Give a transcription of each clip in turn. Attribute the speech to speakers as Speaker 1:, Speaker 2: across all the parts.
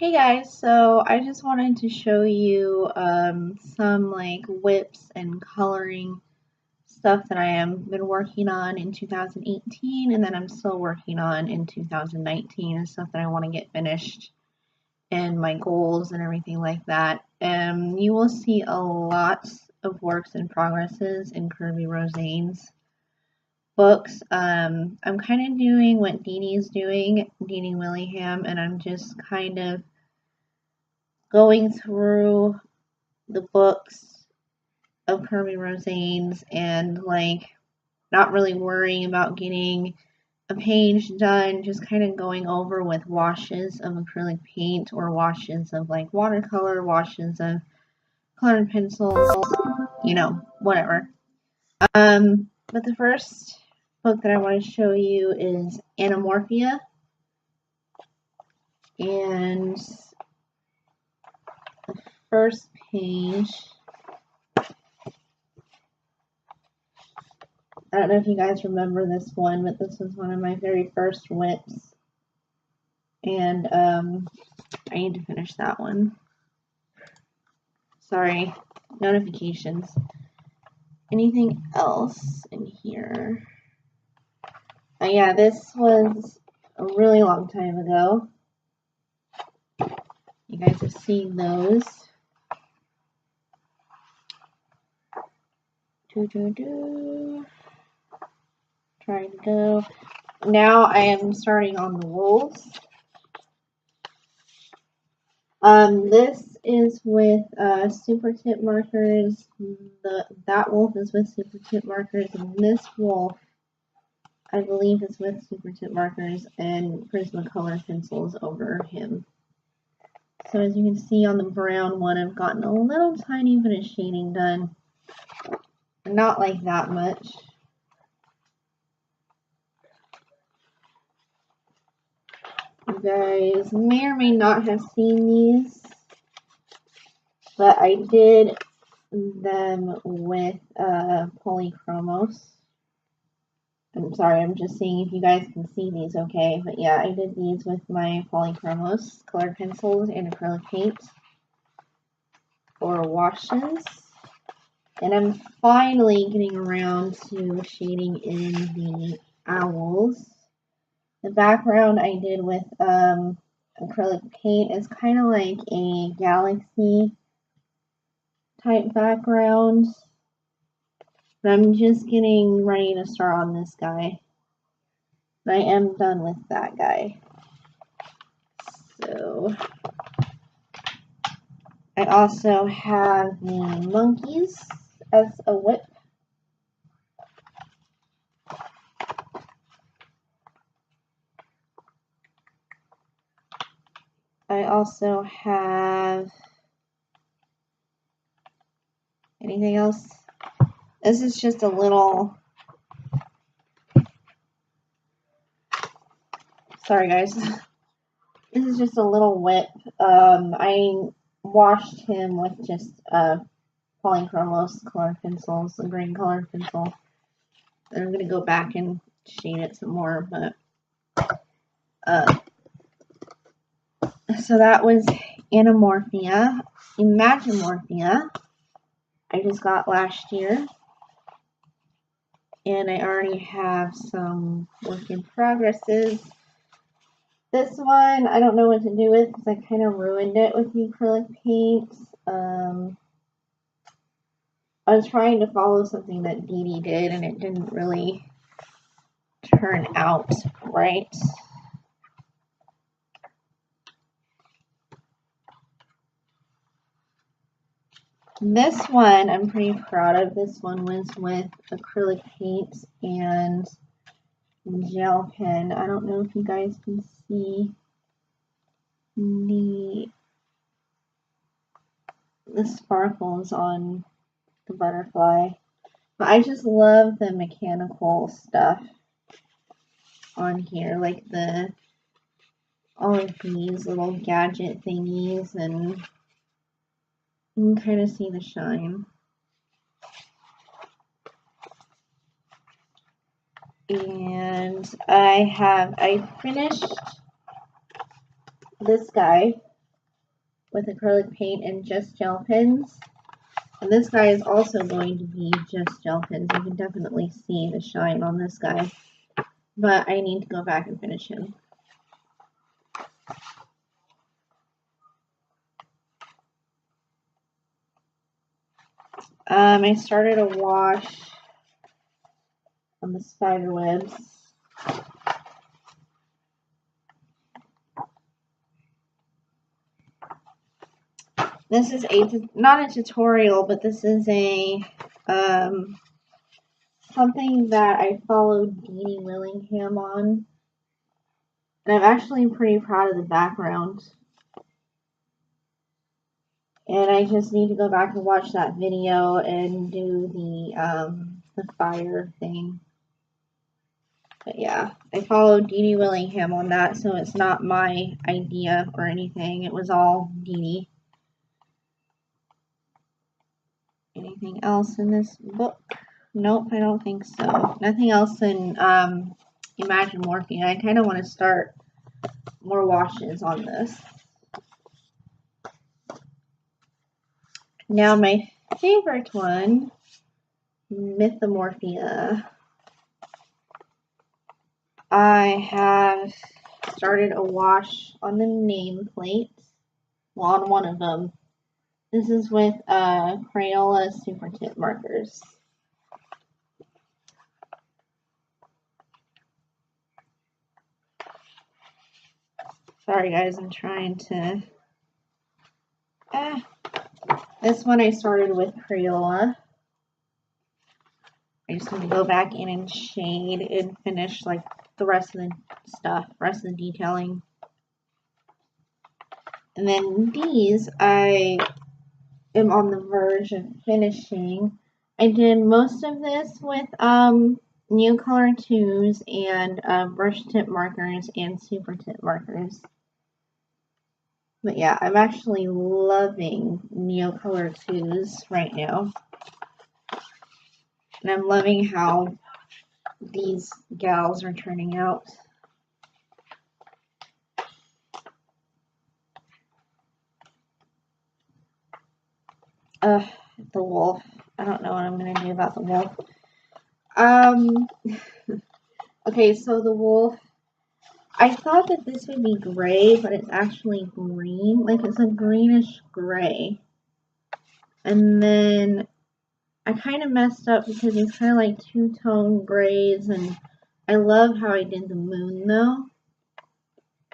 Speaker 1: Hey guys, so I just wanted to show you some like WIPS and coloring stuff that I am been working on in 2018 and then I'm still working on in 2019 and stuff that I want to get finished and my goals and everything like that. You will see a lot of works in progresses in Kirby Rosane's books. I'm kind of doing what Dee Dee's doing, Dee Dee Willingham, and I'm just kind of going through the books of Kirby Rosane's and like not really worrying about getting a page done, just kind of going over with washes of acrylic paint or washes of like watercolor, washes of colored pencils, whatever. But the first book that I want to show you is Anamorphia, and the first page, I don't know if you guys remember this one, but this was one of my very first WIPs. And I need to finish that one. Sorry, notifications. Anything else in here? Yeah, this was a really long time ago. You guys have seen those. Trying to go. Now I am starting on the wolves. This is with super tip markers. That wolf is with super tip markers, and this wolf, I believe, is with super tip markers and Prismacolor pencils over him. So as you can see on the brown one, I've gotten a little tiny bit of shading done. Not like that much. You guys may or may not have seen these, but I did them with polychromos. I'm sorry, I'm just seeing if you guys can see these okay. But yeah, I did these with my polychromos colored pencils and acrylic paint for washes. And I'm finally getting around to shading in the owls. The background I did with acrylic paint is kind of like a galaxy type background. But I'm just getting ready to start on this guy. But I am done with that guy. So I also have the monkeys as a WIP. I also have anything else? This is just a little, sorry guys, this is just a little WIP. I washed him with just polychromos colored pencils, a green colored pencil. And I'm going to go back and shade it some more, but so that was Anamorphia. Imagimorphia I just got last year, and I already have some work in progresses. This one I don't know what to do with because I kind of ruined it with the acrylic paint. I was trying to follow something that Dee Dee did, and it didn't really turn out right. This one I'm pretty proud of. This one was with acrylic paint and gel pen. I don't know if you guys can see the sparkles on the butterfly. But I just love the mechanical stuff on here, like all of these little gadget thingies, and you can kind of see the shine. And I finished this guy. with acrylic paint and just gel pens. And this guy is also going to be just gel pens. You can definitely see the shine on this guy. But I need to go back and finish him. I started a wash on the spider webs. This is not a tutorial, but this is a something that I followed Deanie Willingham on. And I'm actually pretty proud of the background. And I just need to go back and watch that video and do the fire thing. But yeah, I followed Deanie Willingham on that, so it's not my idea or anything. It was all Deanie. Anything else in this book? Nope, I don't think so. Nothing else in Imagine Morphine. I kind of want to start more washes on this. Now my favorite one, Mythomorphia. I have started a wash on the nameplate. Well, on one of them. This is with Crayola Super Tip markers. Sorry guys, I'm trying to... This one I started with Crayola. I just need to go back in and shade and finish like the rest of the stuff, rest of the detailing. And then these I am on the verge of finishing. I did most of this with Neocolor 2s and brush tip markers and super tip markers. But yeah, I'm actually loving Neocolor 2s right now. And I'm loving how these gals are turning out. The wolf. I don't know what I'm going to do about the wolf. Okay, so the wolf, I thought that this would be gray, but it's actually green. Like, it's a greenish gray. And then I kind of messed up because it's kind of like two-tone grays, and I love how I did the moon, though.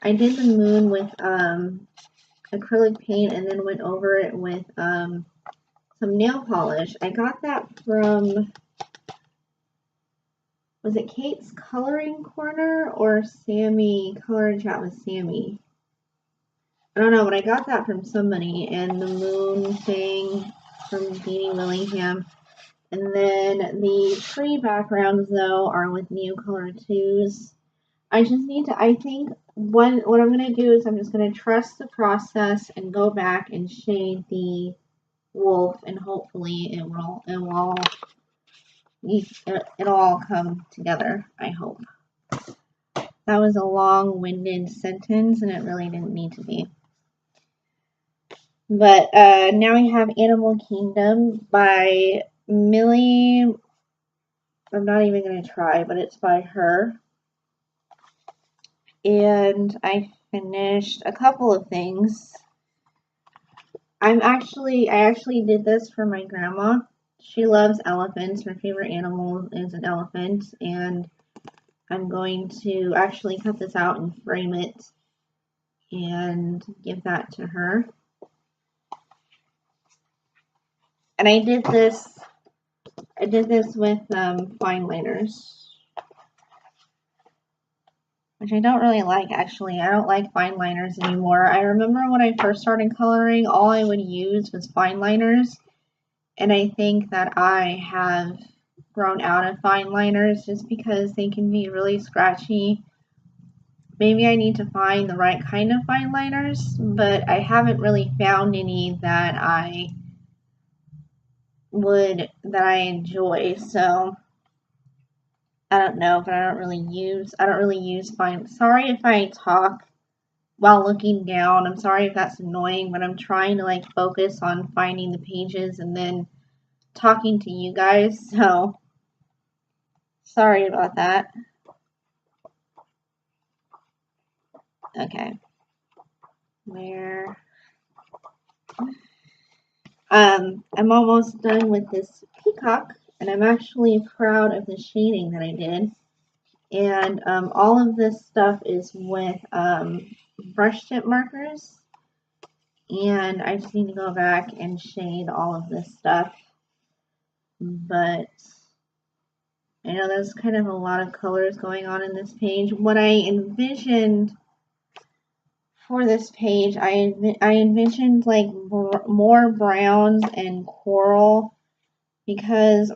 Speaker 1: I did the moon with acrylic paint and then went over it with some nail polish. I got that from... Was it Kate's Coloring Corner or Sammy, Color and Chat with Sammy? I don't know, but I got that from somebody, and the moon thing from Deanie Willingham. And then the tree backgrounds, though, are with Neocolor 2s. I just need to, I think, what I'm going to do is I'm just going to trust the process and go back and shade the wolf, and hopefully it'll all come together, I hope. That was a long-winded sentence, and it really didn't need to be. But now we have Animal Kingdom by Millie. I'm not even going to try, but it's by her. And I finished a couple of things. I actually did this for my grandma. She loves elephants. Her favorite animal is an elephant, and I'm going to actually cut this out and frame it and give that to her. And I did this with fine liners, which I don't really like, actually. I don't like fine liners anymore. I remember when I first started coloring, all I would use was fine liners, and I think that I have grown out of fine liners just because they can be really scratchy. Maybe I need to find the right kind of fine liners, but I haven't really found any that I enjoy, so I don't know, but I don't really use fine. Sorry if I talk while looking down. I'm sorry if that's annoying, but I'm trying to like focus on finding the pages and then talking to you guys, so sorry about that. Okay. Where I'm almost done with this peacock, and I'm actually proud of the shading that I did. And all of this stuff is with brush tip markers, and I just need to go back and shade all of this stuff. But I know there's kind of a lot of colors going on in this page. What I envisioned for this page, I envisioned like more browns and coral, because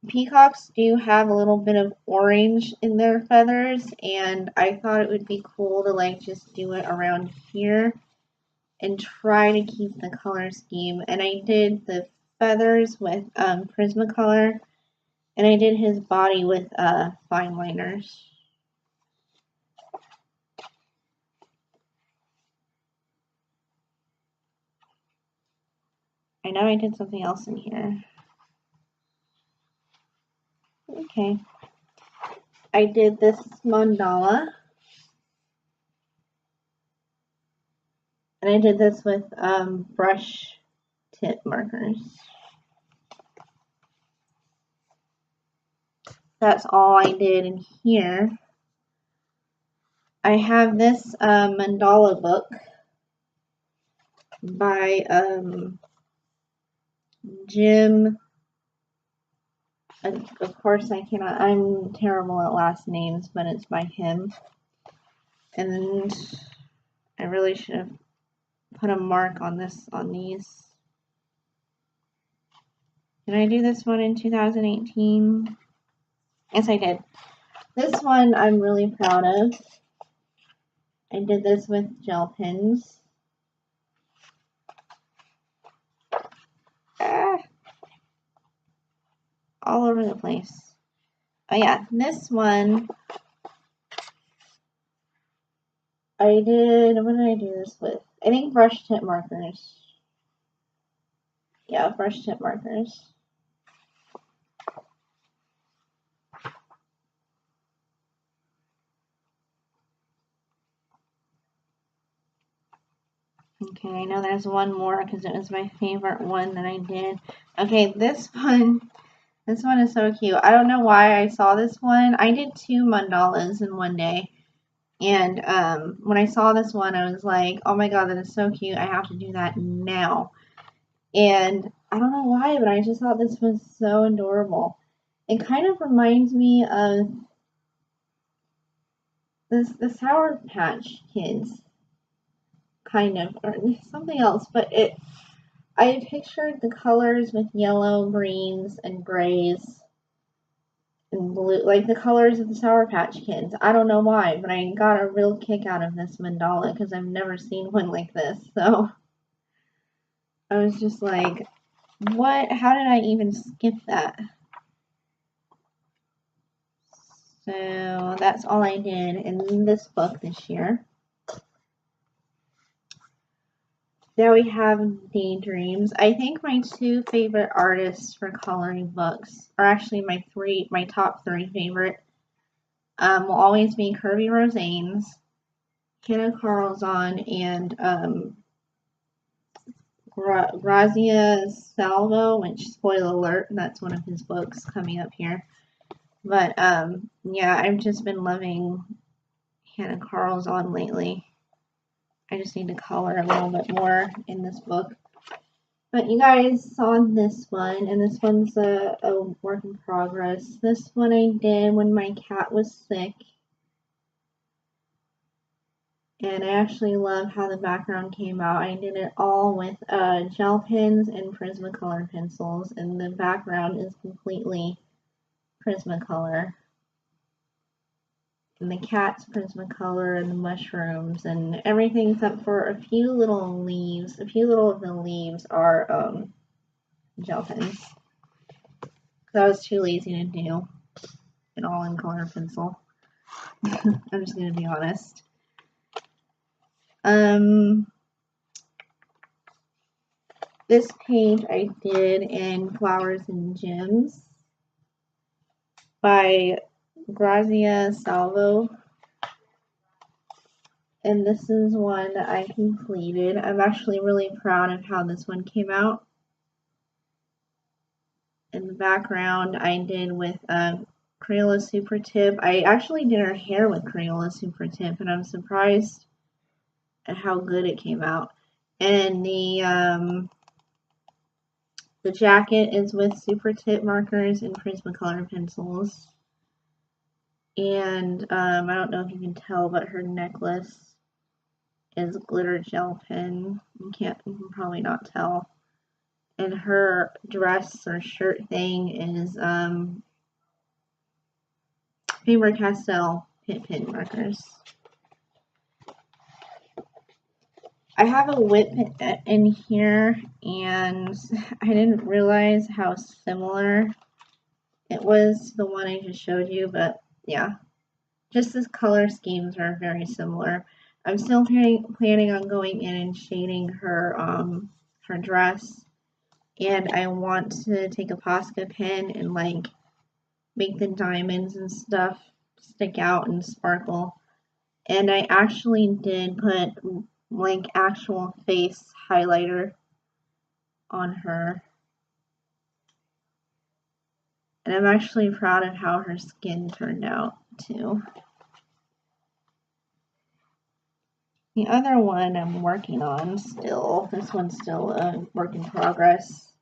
Speaker 1: peacocks do have a little bit of orange in their feathers, and I thought it would be cool to like just do it around here and try to keep the color scheme. And I did the feathers with Prismacolor, and I did his body with fine liners. I know I did something else in here. Okay. I did this mandala, and I did this with brush tip markers. That's all I did in here. I have this mandala book by Jim. Of course, I'm terrible at last names, but it's by him. And I really should have put a mark on these. Did I do this one in 2018? Yes, I did. This one I'm really proud of. I did this with gel pens. All over the place. Oh yeah, this one I did, what did I do this with? I think brush tip markers. Yeah, brush tip markers. Okay, I know there's one more because it was my favorite one that I did. Okay, this one is so cute. I don't know why I saw this one. I did 2 mandalas in one day. And when I saw this one, I was like, oh my god, that is so cute. I have to do that now. And I don't know why, but I just thought this was so adorable. It kind of reminds me of the Sour Patch Kids, kind of, or something else, but I pictured the colors with yellow, greens, and grays, and blue, like the colors of the Sour Patch Kids. I don't know why, but I got a real kick out of this mandala because I've never seen one like this, so I was just like, what? How did I even skip that? So that's all I did in this book this year. Now we have Daydreams. I think my 2 favorite artists for coloring books are actually my top 3 favorite. Will always be Kirby Rosanes, Hannah Carlzon, and Grazia Salvo, which, spoiler alert, that's one of his books coming up here. But yeah, I've just been loving Hannah Carlzon lately. I just need to color a little bit more in this book. But you guys saw this one, and this one's a work in progress. This one I did when my cat was sick. And I actually love how the background came out. I did it all with gel pens and Prismacolor pencils, and the background is completely Prismacolor. And the cat's Prismacolor, and the mushrooms, and everything except for a few little leaves. A few little of the leaves are gel pens. Because I was too lazy to do an all in color pencil. I'm just going to be honest. This page I did in Flowers and Gems by Grazia Salvo. And this is one that I completed. I'm actually really proud of how this one came out. In the background, I did with Crayola Super Tip. I actually did her hair with Crayola Super Tip, and I'm surprised at how good it came out. And the jacket is with Super Tip markers and Prismacolor pencils. And I don't know if you can tell, but her necklace is glitter gel pen. You can probably not tell. And her dress or shirt thing is Faber-Castell pin markers. I have a WIP in here, and I didn't realize how similar it was to the one I just showed you, but yeah, just the color schemes are very similar. I'm still planning on going in and shading her her dress, and I want to take a Posca pen and like make the diamonds and stuff stick out and sparkle. And I actually did put like actual face highlighter on her. And I'm actually proud of how her skin turned out too. The other one I'm working on still. This one's still a work in progress.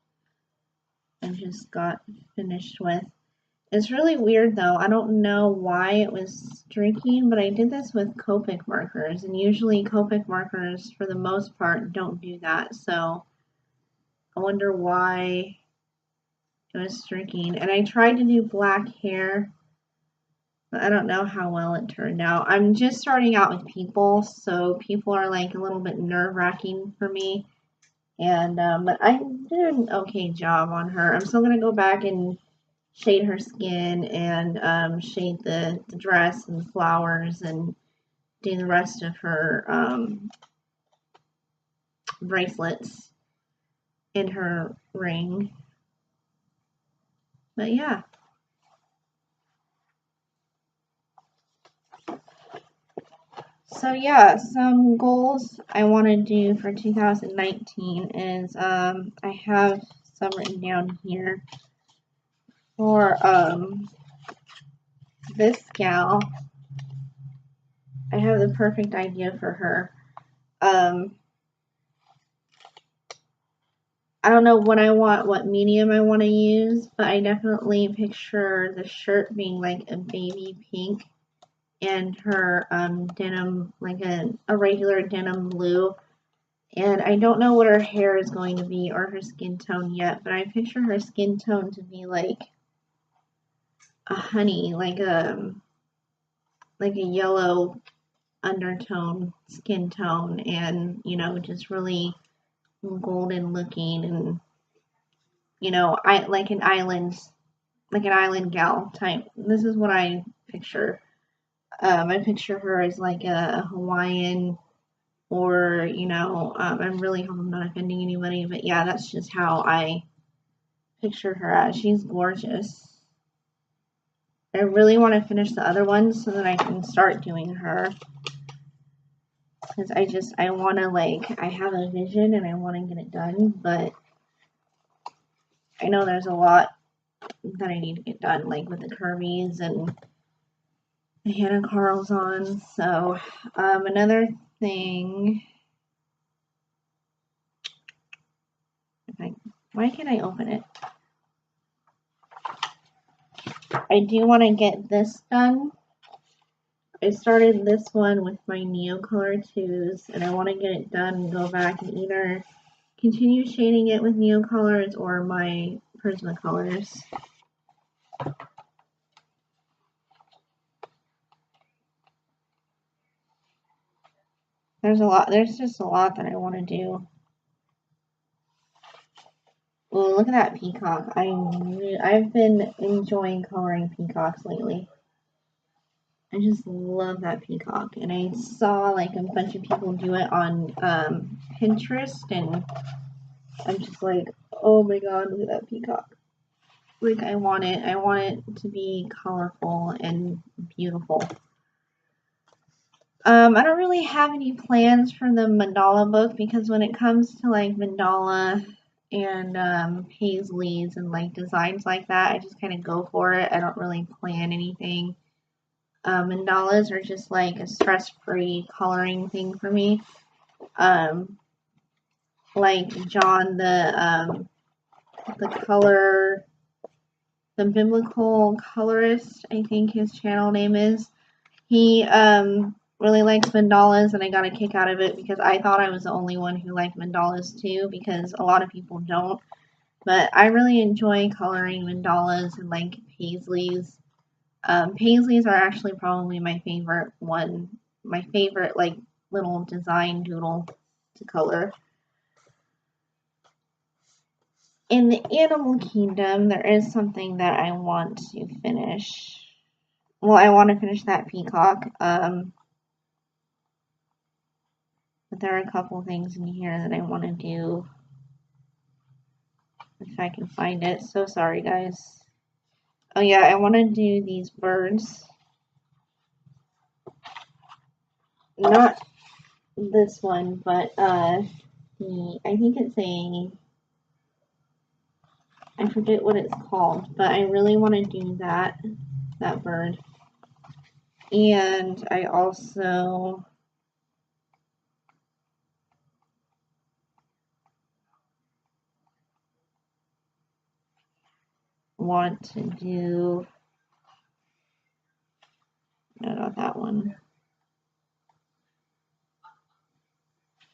Speaker 1: I just got finished with. It's really weird though. I don't know why it was streaking, but I did this with Copic markers, and usually Copic markers for the most part don't do that. So I wonder why it was streaking. And I tried to do black hair, but I don't know how well it turned out. I'm just starting out with people, so people are like a little bit nerve-wracking for me. And but I did an okay job on her. I'm still gonna go back and shade her skin and shade the dress and flowers and do the rest of her bracelets and her ring. But yeah. So yeah, some goals I want to do for 2019 is I have some written down here for this gal. I have the perfect idea for her. I don't know what medium I want to use, but I definitely picture the shirt being like a baby pink and her denim, like a regular denim blue. And I don't know what her hair is going to be or her skin tone yet, but I picture her skin tone to be like a honey, like a yellow undertone skin tone, and you know, just really golden looking, and you know, I like an island gal type. This is what I picture. I picture her as like a Hawaiian, or you know, I'm really hope I'm not offending anybody, but yeah, that's just how I picture her as. She's gorgeous. I really want to finish the other ones so that I can start doing her. Because I want to, like, I have a vision and I want to get it done, but I know there's a lot that I need to get done, like with the Kirby's and the Hannah Carl's on. So, another thing, why can't I open it? I do want to get this done. I started this one with my Neocolor 2s, and I want to get it done and go back and either continue shading it with Neocolors or my Prismacolors. There's just a lot that I want to do. Oh, look at that peacock. I've been enjoying coloring peacocks lately. I just love that peacock, and I saw like a bunch of people do it on Pinterest, and I'm just like, oh my god, look at that peacock. Like, I want it. I want it to be colorful and beautiful. I don't really have any plans for the mandala book because when it comes to like mandala and paisleys and like designs like that, I just kind of go for it. I don't really plan anything. Mandalas are just like a stress-free coloring thing for me. Like John, the color, the biblical colorist, I think his channel name is. He really likes mandalas, and I got a kick out of it because I thought I was the only one who liked mandalas too, because a lot of people don't. But I really enjoy coloring mandalas and like paisleys. Paisleys are actually probably my favorite one, my favorite like little design doodle to color. In the animal kingdom, there is something that I want to finish. Well, I want to finish that peacock. But there are a couple things in here that I want to do. If I can find it. So sorry, guys. Oh yeah, I want to do these birds. Not this one, but I think it's I forget what it's called, but I really want to do that bird. And I also want to do, no, not that one.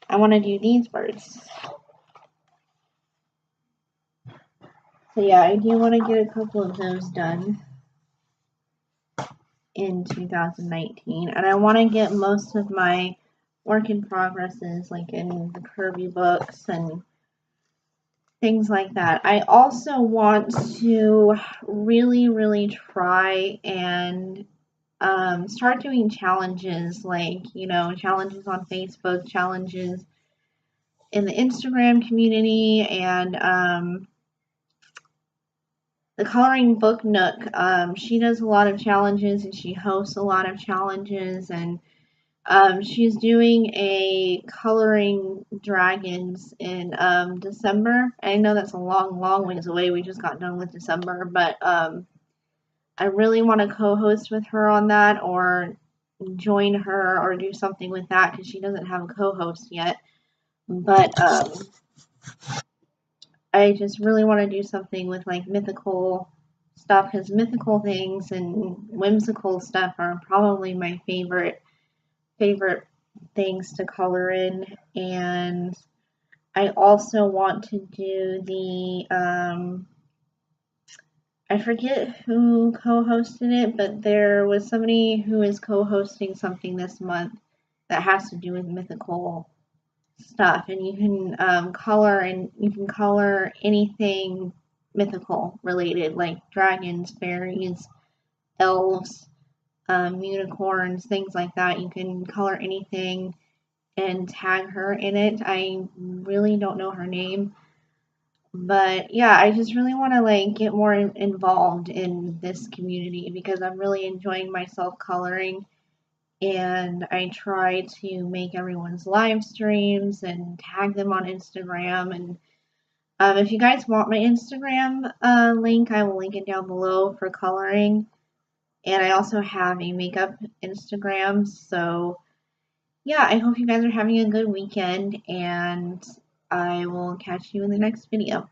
Speaker 1: I want to do these birds. So yeah, I do want to get a couple of those done in 2019, and I want to get most of my work in progresses like in the Kirby books and things like that. I also want to really try and start doing challenges, like, you know, challenges on Facebook, challenges in the Instagram community, and the Coloring Book Nook. She does a lot of challenges and she hosts a lot of challenges, and she's doing a coloring dragons in December. I know that's a long ways away. We just got done with December, but I really want to co-host with her on that, or join her, or do something with that, because she doesn't have a co-host yet. But I just really want to do something with like mythical stuff, because mythical things and whimsical stuff are probably my favorite things to color in. And I also want to do the I forget who co-hosted it, but there was somebody who is co-hosting something this month that has to do with mythical stuff, and you can color anything mythical related, like dragons, fairies, elves, unicorns, things like that. You can color anything and tag her in it. I really don't know her name, but yeah, I just really want to like get more involved in this community because I'm really enjoying myself coloring, and I try to make everyone's live streams and tag them on Instagram. And if you guys want my Instagram link, I will link it down below for coloring. And I also have a makeup Instagram. So yeah, I hope you guys are having a good weekend, and I will catch you in the next video.